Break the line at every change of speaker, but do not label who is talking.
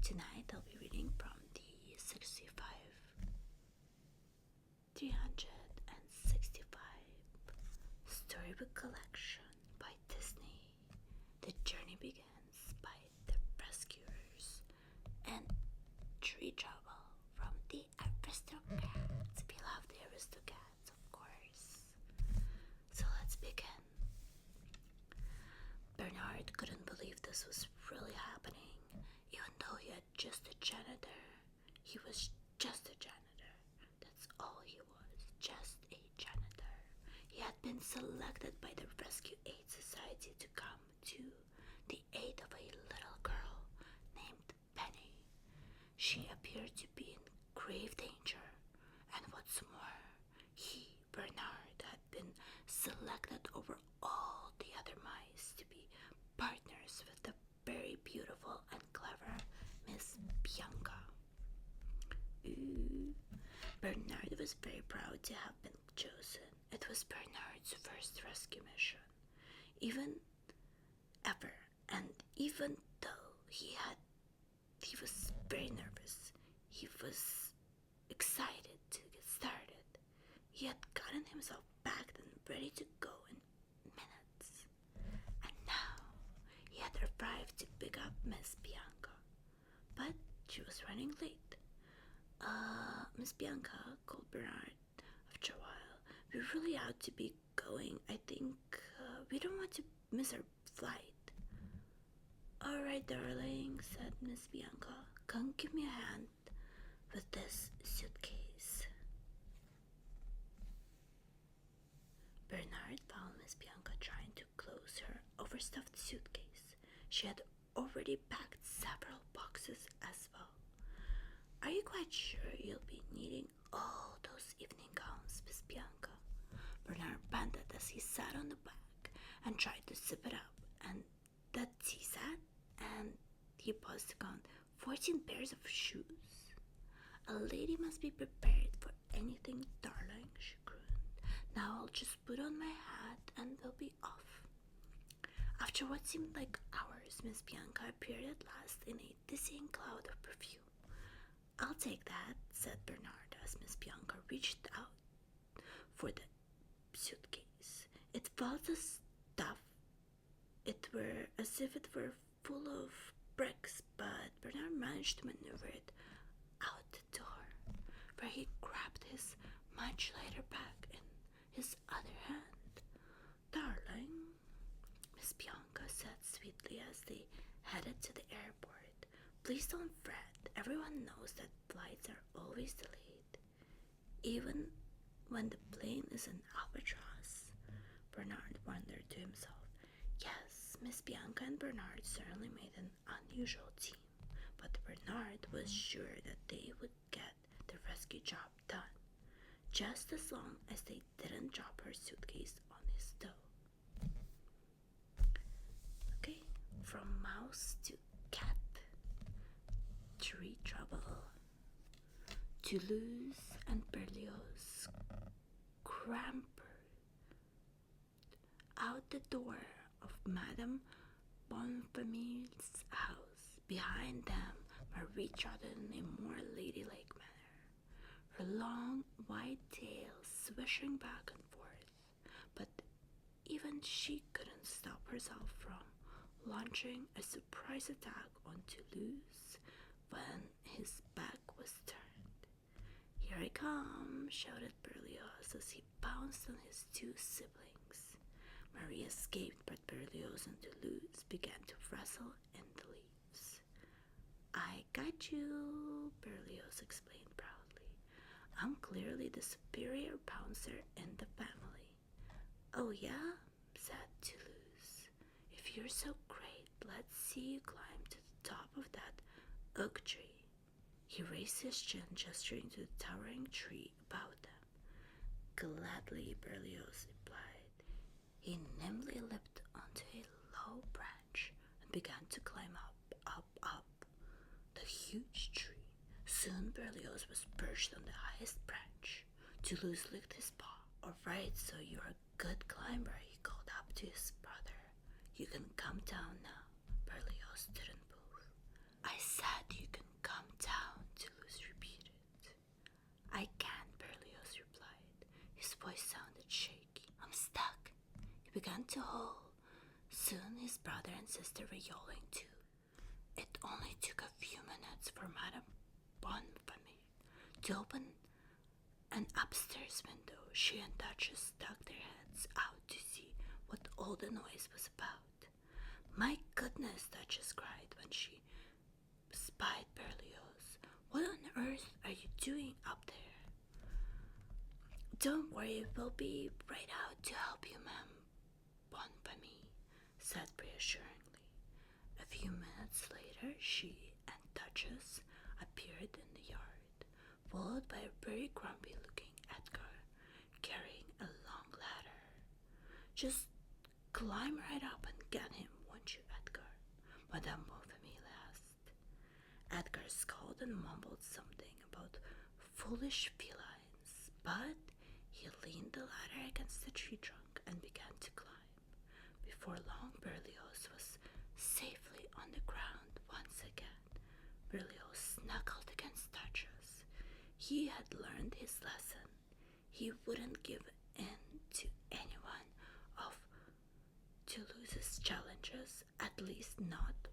Tonight I'll be reading from the 365 storybook collection by Disney. The journey begins by the rescuers and tree trouble from the Aristocats. We love the Aristocats, of course. So let's begin. Bernard couldn't believe this was really happening, even though he had just a janitor. He was just a janitor. That's all he was, just a janitor. He had been selected by the Rescue Aid Society to come to the aid of a little girl named Penny. She appeared to be in grave danger, and what's more, he, Bernard, had been selected over all the other mice to be partners with the very beautiful and clever Miss Bianca. Bernard was very proud to have been chosen. It was Bernard's first rescue mission, even though he was very nervous. He was excited to get started. He had gotten himself packed and ready to go in minutes. And now he had arrived to pick up Miss Bianca. But she was running late. Miss Bianca, called Bernard after a while, we really ought to be going. I think we don't want to miss our flight. All right, darling, said Miss Bianca. Come give me a hand with this suitcase. Bernard found Miss Bianca trying to close her overstuffed suitcase. She had already packed several boxes as well. Are you quite sure you'll be needing all those evening gowns, Miss Bianca? Bernard panted as he sat on the back and tried to zip it up, and that's he sat, and he paused to count 14 pairs of shoes. A lady must be prepared for anything, darling, she crooned. Now I'll just put on my hat and we'll be off. After what seemed like hours, Miss Bianca appeared at last in a dizzying cloud of perfume. I'll take that, said Bernard as Miss Bianca reached out for the suitcase. It felt as if it were full of bricks, but Bernard managed to maneuver it out the door, where he grabbed his much lighter bag in his other hand. Darling, Miss Bianca said sweetly as they headed to the airport, please don't fret. Everyone knows that flights are always delayed, even when the plane is an albatross. Bernard wondered to himself. Yes, Miss Bianca and Bernard certainly made an unusual team, but Bernard was sure that they would get the rescue job done, just as long as they didn't drop her suitcase on his toe. Okay, from mouse to cat, tree trouble. Toulouse and Berlioz scampered out the door of Madame Bonfamille's house. Behind them, Marie trotted in a more ladylike manner, her long white tail swishing back and forth. But even she couldn't stop herself from launching a surprise attack on Toulouse when his back was turned. Here I come, shouted Berlioz as he pounced on his two siblings. Marie escaped, but Berlioz and Toulouse began to wrestle in the leaves. I got you, Berlioz explained proudly. I'm clearly the superior bouncer in the family. Oh yeah, said Toulouse. If you're so great, let's see you climb to the top of that oak tree. He raised his chin, gesturing to the towering tree above them. Gladly, Berlioz replied. He nimbly leaped onto a low branch and began to climb up the huge tree. Soon Berlioz was perched on the highest branch. Toulouse licked his paw. All right, so you're a good climber, he called up to his brother. You can come down now. Berlioz didn't move. I said you can began to howl. Soon his brother and sister were yowling too. It only took a few minutes for Madame Bonfamille to open an upstairs window. She and Duchess stuck their heads out to see what all the noise was about. "My goodness," Duchess cried when she spied Berlioz. "What on earth are you doing up there?" "Don't worry, we'll be right out to help you, Ma'am Bonfamille," said reassuringly. A few minutes later, she and Duchess appeared in the yard, followed by a very grumpy-looking Edgar, carrying a long ladder. "Just climb right up and get him, won't you, Edgar?" Madame Bonfamille asked. Edgar scowled and mumbled something about foolish felines, but he leaned the ladder against the tree trunk and began to climb. Before long, Berlioz was safely on the ground once again. Berlioz snuggled against Duchess. He had learned his lesson. He wouldn't give in to anyone to lose his challenges, at least not